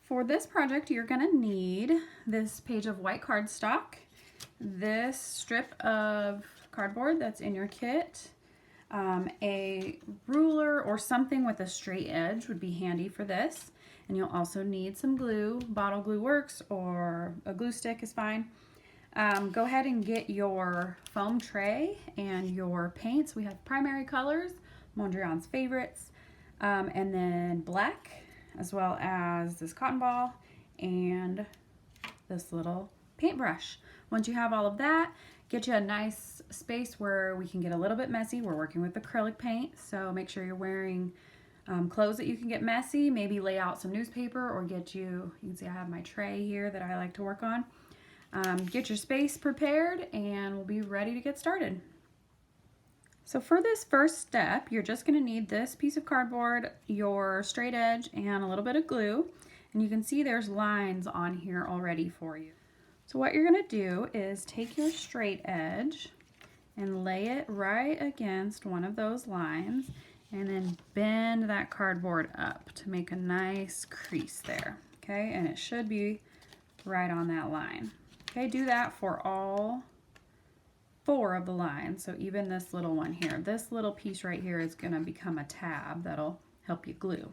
For this project, you're going to need this page of white cardstock, this strip of cardboard that's in your kit, a ruler or something with a straight edge would be handy for this, and you'll also need some glue. Bottle glue works, or a glue stick is fine. Go ahead and get your foam tray and your paints. We have primary colors, Mondrian's favorites, and then black, as well as this cotton ball and this little paintbrush. Once you have all of that, get you a nice space where we can get a little bit messy. We're working with acrylic paint, so make sure you're wearing clothes that you can get messy. Maybe lay out some newspaper, or you can see I have my tray here that I like to work on. Get your space prepared and we'll be ready to get started. So for this first step, you're just going to need this piece of cardboard, your straight edge, and a little bit of glue. And you can see there's lines on here already for you. So what you're going to do is take your straight edge and lay it right against one of those lines, and then bend that cardboard up to make a nice crease there. Okay, and it should be right on that line. Okay, do that for all 4 of the lines, so even this little one here. This little piece right here is going to become a tab that'll help you glue.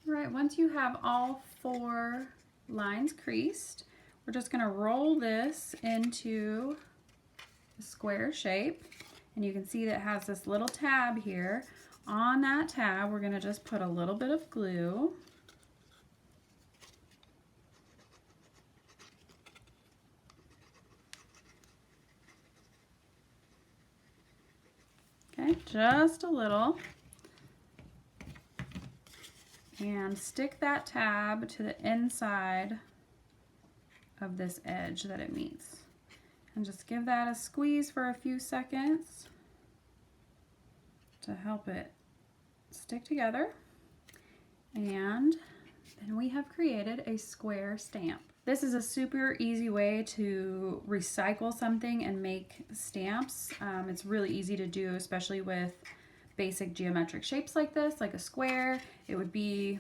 All right, once you have all 4 lines creased, we're just going to roll this into a square shape, and you can see that it has this little tab here. On that tab, we're going to just put a little bit of glue. Okay, just a little, and stick that tab to the inside of this edge that it meets, and just give that a squeeze for a few seconds to help it stick together. And then we have created a square stamp. This is a super easy way to recycle something and make stamps. It's really easy to do, especially with basic geometric shapes like this, like a square. It would be,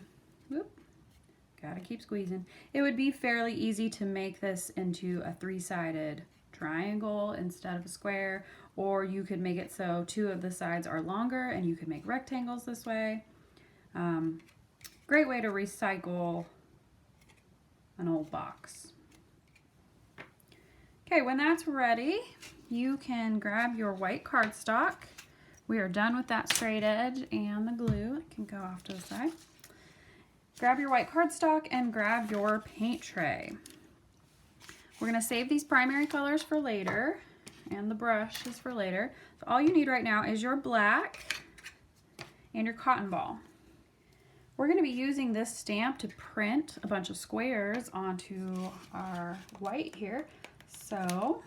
gotta keep squeezing. It would be fairly easy to make this into a 3-sided triangle instead of a square, or you could make it so 2 of the sides are longer and you could make rectangles this way. Great way to recycle an old box. Okay, when that's ready, you can grab your white cardstock. We are done with that straight edge and the glue. It can go off to the side. Grab your white cardstock and grab your paint tray. We're going to save these primary colors for later, and the brush is for later. So all you need right now is your black and your cotton ball. We're going to be using this stamp to print a bunch of squares onto our white here. So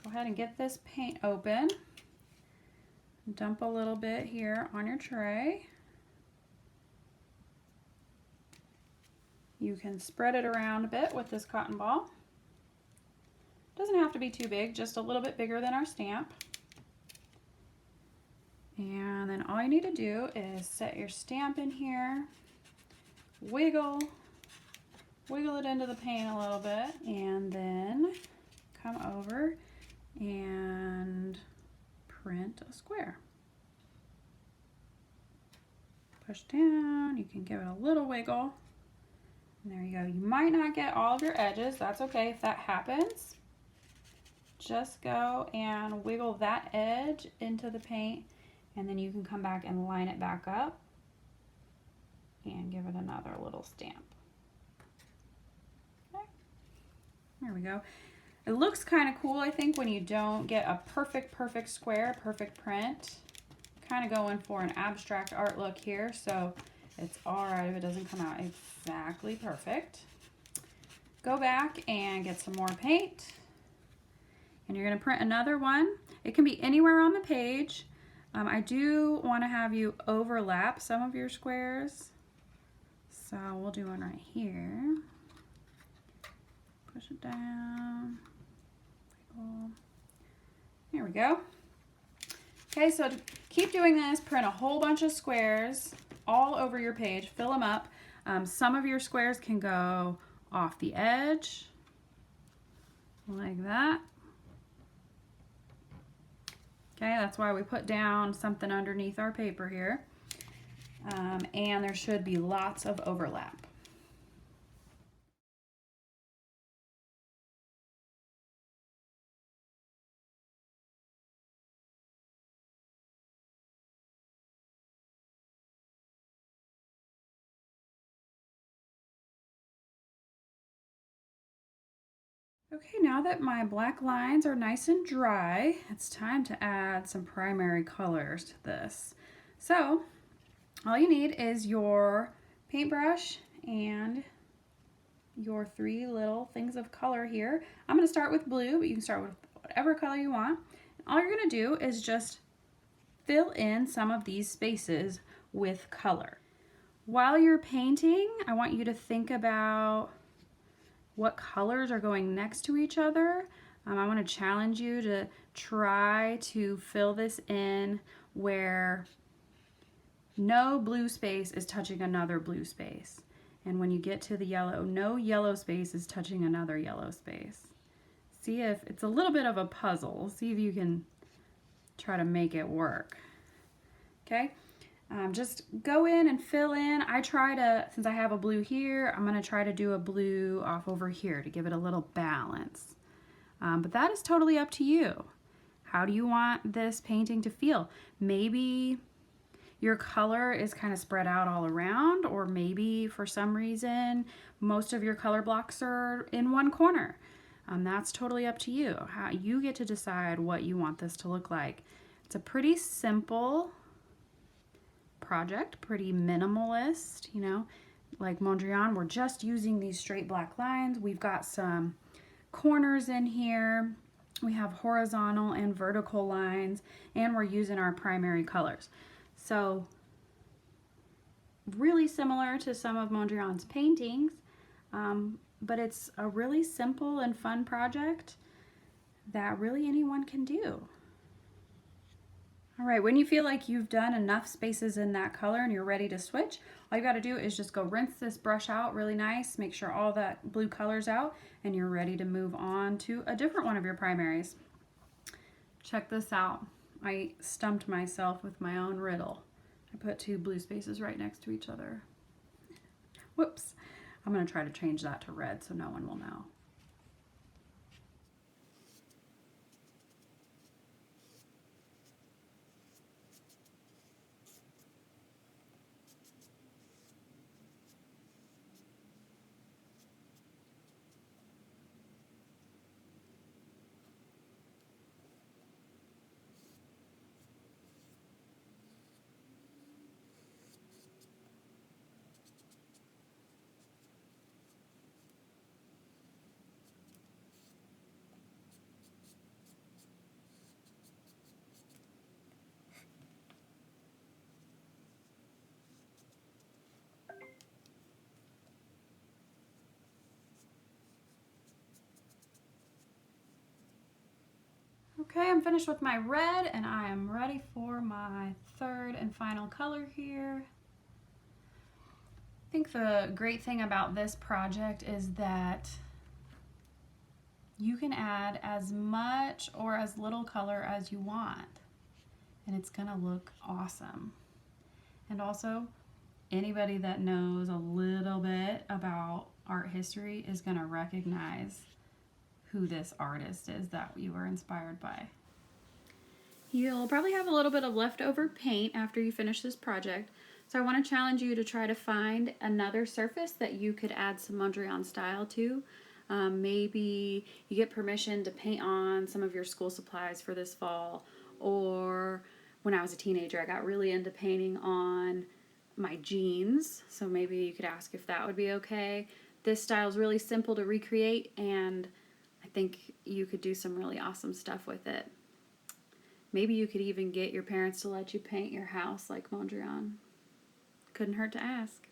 go ahead and get this paint open. Dump a little bit here on your tray. You can spread it around a bit with this cotton ball. Doesn't have to be too big, just a little bit bigger than our stamp. And then all you need to do is set your stamp in here, wiggle it into the paint a little bit, and then come over and print a square. Push down, you can give it a little wiggle, and there you go. You might not get all of your edges, that's okay if that happens. Just go and wiggle that edge into the paint, and then you can come back and line it back up and give it another little stamp. Okay, there we go. It looks kind of cool, I think, when you don't get a perfect square, perfect print. Kind of going for an abstract art look here, so it's all right if it doesn't come out exactly perfect. Go back and get some more paint, and you're going to print another one. It can be anywhere on the page. I do want to have you overlap some of your squares, so we'll do one right here. Push it down. There we go. Okay, so to keep doing this, print a whole bunch of squares all over your page, fill them up. Some of your squares can go off the edge, like that. Okay, that's why we put down something underneath our paper here. And there should be lots of overlap. Okay, now that my black lines are nice and dry, it's time to add some primary colors to this. So, all you need is your paintbrush and your 3 little things of color here. I'm going to start with blue, but you can start with whatever color you want. All you're going to do is just fill in some of these spaces with color. While you're painting, I want you to think about what colors are going next to each other. I want to challenge you to try to fill this in where no blue space is touching another blue space. And when you get to the yellow, no yellow space is touching another yellow space. See if it's a little bit of a puzzle. See if you can try to make it work. Okay? Just go in and fill in. I try to, since I have a blue here, I'm going to try to do a blue off over here to give it a little balance. But that is totally up to you. How do you want this painting to feel? Maybe your color is kind of spread out all around, or maybe for some reason most of your color blocks are in one corner. That's totally up to you. How you get to decide what you want this to look like. It's a pretty simple project, pretty minimalist, you know. Like Mondrian, we're just using these straight black lines. We've got some corners in here. We have horizontal and vertical lines, and we're using our primary colors. So really similar to some of Mondrian's paintings, but it's a really simple and fun project that really anyone can do. All right, when you feel like you've done enough spaces in that color and you're ready to switch, all you gotta do is just go rinse this brush out really nice, make sure all that blue color's out, and you're ready to move on to a different one of your primaries. Check this out. I stumped myself with my own riddle. I put 2 blue spaces right next to each other. Whoops. I'm gonna try to change that to red so no one will know. Okay, I'm finished with my red and I am ready for my third and final color here. I think the great thing about this project is that you can add as much or as little color as you want, and it's gonna look awesome. And also, anybody that knows a little bit about art history is gonna recognize who this artist is that you were inspired by. You'll probably have a little bit of leftover paint after you finish this project, so I want to challenge you to try to find another surface that you could add some Mondrian style to. Maybe you get permission to paint on some of your school supplies for this fall, or when I was a teenager I got really into painting on my jeans, so maybe you could ask if that would be okay. This style is really simple to recreate, and I think you could do some really awesome stuff with it. Maybe you could even get your parents to let you paint your house like Mondrian. Couldn't hurt to ask.